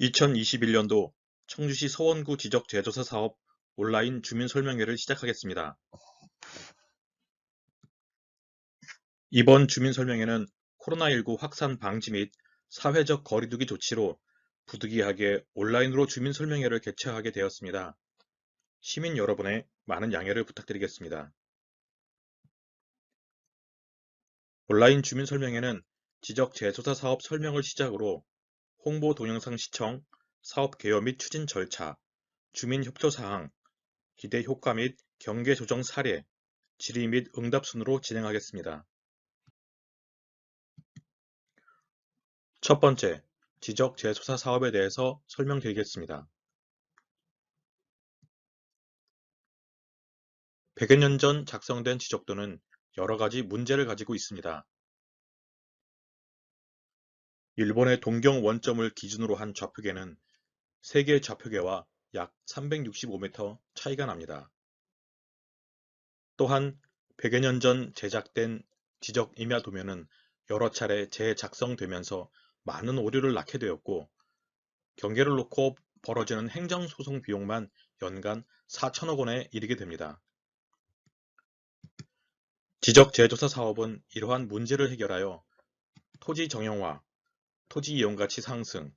2021년도 청주시 서원구 지적 재조사 사업 온라인 주민설명회를 시작하겠습니다. 이번 주민설명회는 코로나19 확산 방지 및 사회적 거리두기 조치로 부득이하게 온라인으로 주민설명회를 개최하게 되었습니다. 시민 여러분의 많은 양해를 부탁드리겠습니다. 온라인 주민설명회는 지적 재조사 사업 설명을 시작으로 홍보 동영상 시청, 사업 개요 및 추진 절차, 주민 협조 사항, 기대 효과 및 경계 조정 사례, 질의 및 응답 순으로 진행하겠습니다. 첫 번째, 지적 재조사 사업에 대해서 설명드리겠습니다. 100여 년 전 작성된 지적도는 여러 가지 문제를 가지고 있습니다. 일본의 동경 원점을 기준으로 한 좌표계는 세계 좌표계와 약 365m 차이가 납니다. 또한 100여 년 전 제작된 지적 임야 도면은 여러 차례 재작성되면서 많은 오류를 낳게 되었고, 경계를 놓고 벌어지는 행정소송 비용만 연간 4천억 원에 이르게 됩니다. 지적 재조사 사업은 이러한 문제를 해결하여 토지 정형화, 토지 이용 가치 상승,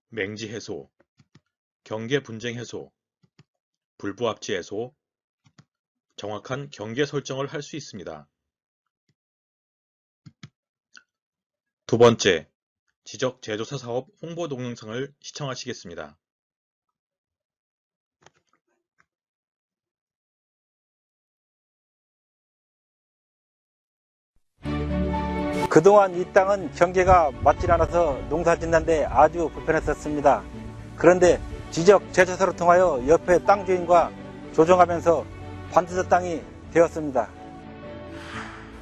맹지 해소, 경계 분쟁 해소, 불부합지 해소, 정확한 경계 설정을 할 수 있습니다. 두 번째, 지적 재조사 사업 홍보 동영상을 시청하시겠습니다. 그동안 이 땅은 경계가 맞질 않아서 농사 짓는데 아주 불편했었습니다. 그런데 지적 재조사를 통하여 옆에 땅 주인과 조정하면서 반드시 땅이 되었습니다.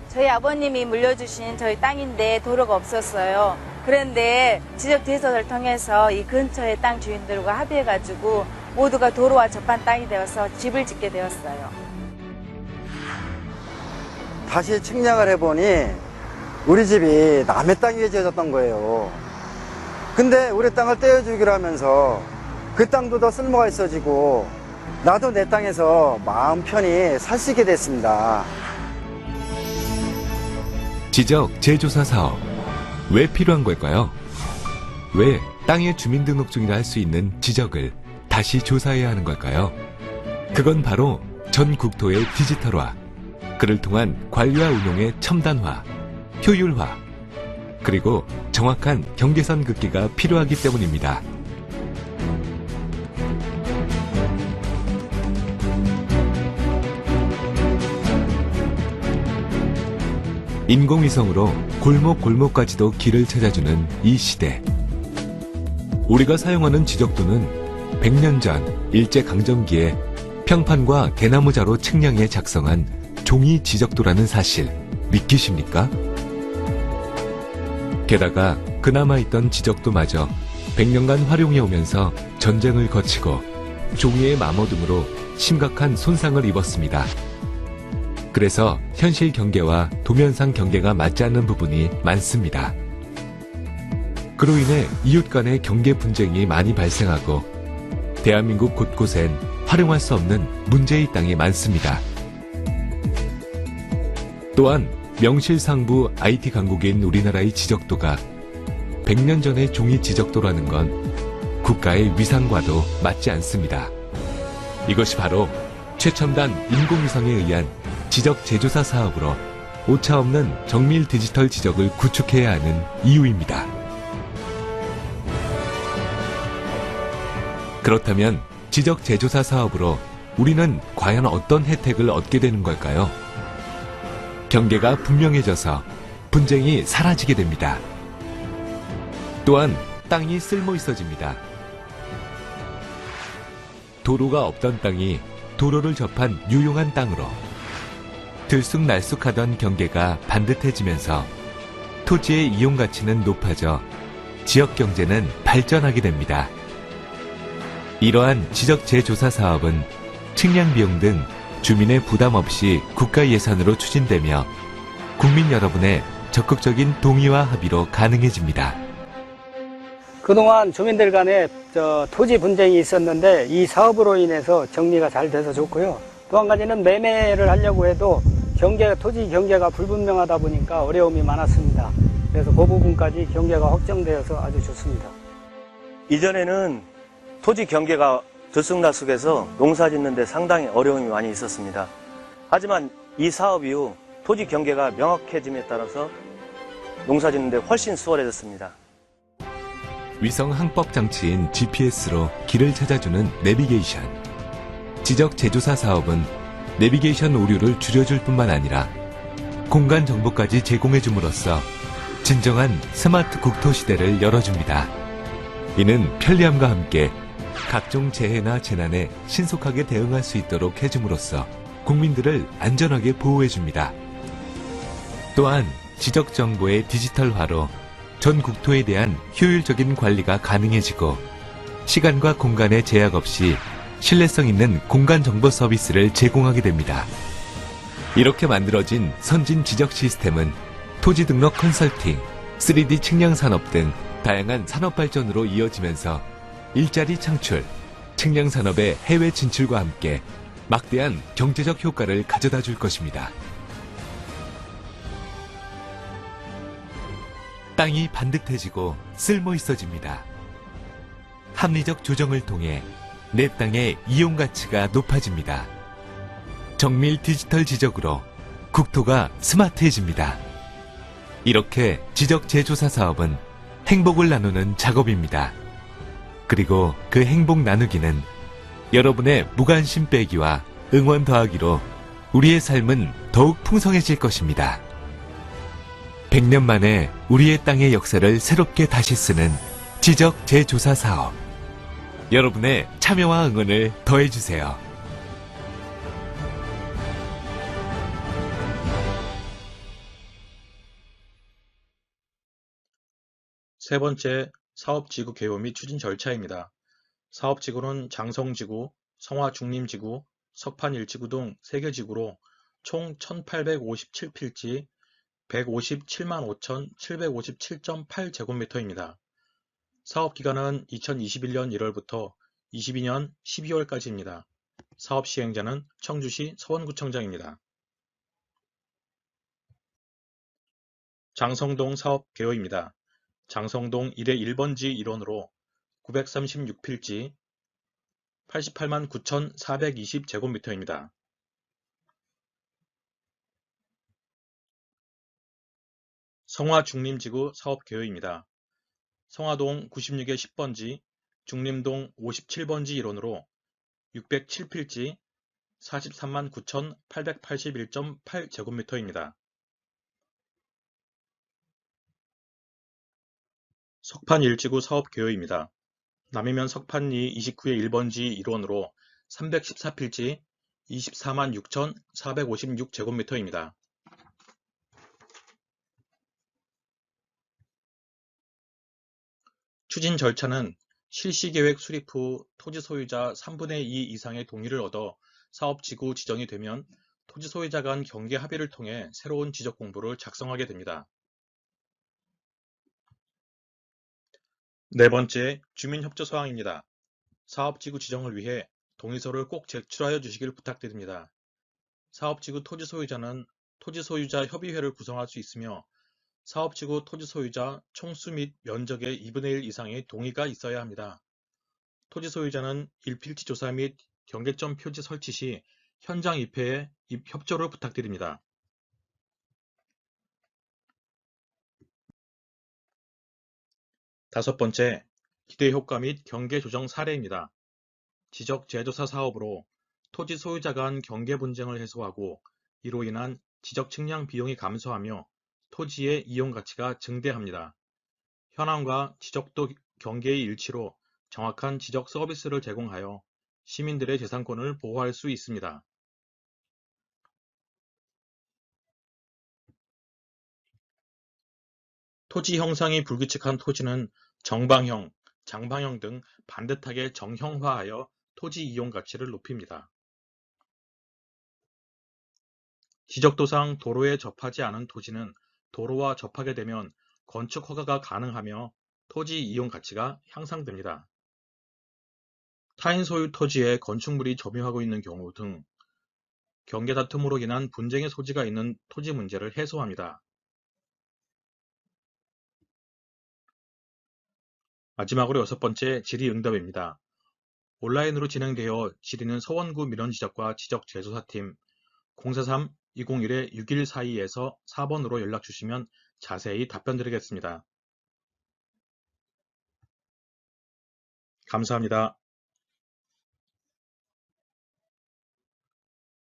저희 아버님이 물려주신 저희 땅인데 도로가 없었어요. 그런데 지적 재조사를 통해서 이 근처의 땅 주인들과 합의해가지고 모두가 도로와 접한 땅이 되어서 집을 짓게 되었어요. 다시 측량을 해보니 우리 집이 남의 땅 위에 지어졌던 거예요. 근데 우리 땅을 떼어주기로 하면서 그 땅도 더 쓸모가 있어지고 나도 내 땅에서 마음 편히 살 수 있게 됐습니다. 지적 재조사 사업. 왜 필요한 걸까요? 왜 땅의 주민등록증이라 할 수 있는 지적을 다시 조사해야 하는 걸까요? 그건 바로 전 국토의 디지털화, 그를 통한 관리와 운용의 첨단화, 효율화, 그리고 정확한 경계선 긋기가 필요하기 때문입니다. 인공위성으로 골목골목까지도 길을 찾아주는 이 시대. 우리가 사용하는 지적도는 100년 전 일제강점기에 평판과 대나무자로 측량해 작성한 종이 지적도라는 사실 믿기십니까? 게다가 그나마 있던 지적도마저 100년간 활용해 오면서 전쟁을 거치고 종이의 마모 등으로 심각한 손상을 입었습니다. 그래서 현실 경계와 도면상 경계가 맞지 않는 부분이 많습니다. 그로 인해 이웃 간의 경계 분쟁이 많이 발생하고 대한민국 곳곳엔 활용할 수 없는 문제의 땅이 많습니다. 또한 명실상부 IT 강국인 우리나라의 지적도가 100년 전의 종이 지적도라는 건 국가의 위상과도 맞지 않습니다. 이것이 바로 최첨단 인공위성에 의한 지적 재조사 사업으로 오차없는 정밀 디지털 지적을 구축해야 하는 이유입니다. 그렇다면 지적 재조사 사업으로 우리는 과연 어떤 혜택을 얻게 되는 걸까요? 경계가 분명해져서 분쟁이 사라지게 됩니다. 또한 땅이 쓸모 있어집니다. 도로가 없던 땅이 도로를 접한 유용한 땅으로 들쑥날쑥하던 경계가 반듯해지면서 토지의 이용 가치는 높아져 지역 경제는 발전하게 됩니다. 이러한 지적 재조사 사업은 측량 비용 등 주민의 부담 없이 국가 예산으로 추진되며 국민 여러분의 적극적인 동의와 합의로 가능해집니다. 그동안 주민들 간에 토지 분쟁이 있었는데 이 사업으로 인해서 정리가 잘 돼서 좋고요. 또 한 가지는 매매를 하려고 해도 토지 경계가 불분명하다 보니까 어려움이 많았습니다. 그래서 그 부분까지 경계가 확정되어서 아주 좋습니다. 이전에는 토지 경계가 들쑥날쑥해서 농사 짓는 데 상당히 어려움이 많이 있었습니다. 하지만 이 사업 이후 토지 경계가 명확해짐에 따라서 농사 짓는 데 훨씬 수월해졌습니다. 위성 항법 장치인 GPS로 길을 찾아주는 내비게이션. 지적 재조사 사업은 내비게이션 오류를 줄여줄 뿐만 아니라 공간 정보까지 제공해줌으로써 진정한 스마트 국토 시대를 열어줍니다. 이는 편리함과 함께 각종 재해나 재난에 신속하게 대응할 수 있도록 해줌으로써 국민들을 안전하게 보호해줍니다. 또한 지적 정보의 디지털화로 전 국토에 대한 효율적인 관리가 가능해지고 시간과 공간의 제약 없이 신뢰성 있는 공간 정보 서비스를 제공하게 됩니다. 이렇게 만들어진 선진 지적 시스템은 토지 등록 컨설팅, 3D 측량 산업 등 다양한 산업 발전으로 이어지면서 일자리 창출, 측량 산업의 해외 진출과 함께 막대한 경제적 효과를 가져다 줄 것입니다. 땅이 반듯해지고 쓸모 있어집니다. 합리적 조정을 통해 내 땅의 이용 가치가 높아집니다. 정밀 디지털 지적으로 국토가 스마트해집니다. 이렇게 지적 재조사 사업은 행복을 나누는 작업입니다. 그리고 그 행복 나누기는 여러분의 무관심 빼기와 응원 더하기로 우리의 삶은 더욱 풍성해질 것입니다. 100년 만에 우리의 땅의 역사를 새롭게 다시 쓰는 지적 재조사 사업. 여러분의 참여와 응원을 더해주세요. 세 번째, 사업지구 개요 및 추진 절차입니다. 사업지구는 장성지구, 성화중림지구, 석판1지구 등 3개 지구로 총 1857필지 157만 5,757.8제곱미터입니다. 사업기간은 2021년 1월부터 22년 12월까지입니다. 사업 시행자는 청주시 서원구청장입니다. 장성동 사업 개요입니다. 장성동 1의 1번지 일원으로 936필지 88만 9,420제곱미터입니다. 성화중림지구 사업 개요입니다. 성화동 96의 10번지, 중림동 57번지 일원으로 607필지 43만 9,881.8제곱미터입니다. 석판1지구 사업 개요입니다. 남이면 석판2 29의 1번지 일원으로 314필지 24만 6,456제곱미터입니다. 추진 절차는 실시계획 수립 후 토지 소유자 3분의 2 이상의 동의를 얻어 사업지구 지정이 되면 토지 소유자 간 경계 합의를 통해 새로운 지적 공보를 작성하게 됩니다. 네 번째, 주민협조 사항입니다. 사업지구 지정을 위해 동의서를 꼭 제출하여 주시길 부탁드립니다. 사업지구 토지 소유자는 토지 소유자 협의회를 구성할 수 있으며 사업지구 토지 소유자 총수 및 면적의 2분의 1 이상의 동의가 있어야 합니다. 토지 소유자는 일필지 조사 및 경계점 표지 설치 시 현장 입회에 협조를 부탁드립니다. 다섯 번째, 기대 효과 및 경계 조정 사례입니다. 지적 재조사 사업으로 토지 소유자 간 경계 분쟁을 해소하고 이로 인한 지적 측량 비용이 감소하며 토지의 이용 가치가 증대합니다. 현황과 지적도 경계의 일치로 정확한 지적 서비스를 제공하여 시민들의 재산권을 보호할 수 있습니다. 토지 형상이 불규칙한 토지는 정방형, 장방형 등 반듯하게 정형화하여 토지 이용 가치를 높입니다. 지적도상 도로에 접하지 않은 토지는 도로와 접하게 되면 건축 허가가 가능하며 토지 이용 가치가 향상됩니다. 타인 소유 토지에 건축물이 점유하고 있는 경우 등 경계 다툼으로 인한 분쟁의 소지가 있는 토지 문제를 해소합니다. 마지막으로 6번째 질의응답입니다. 온라인으로 진행되어 질의는 서원구 민원지적과 지적재조사팀 043-201-6142에서 4번으로 연락주시면 자세히 답변드리겠습니다. 감사합니다.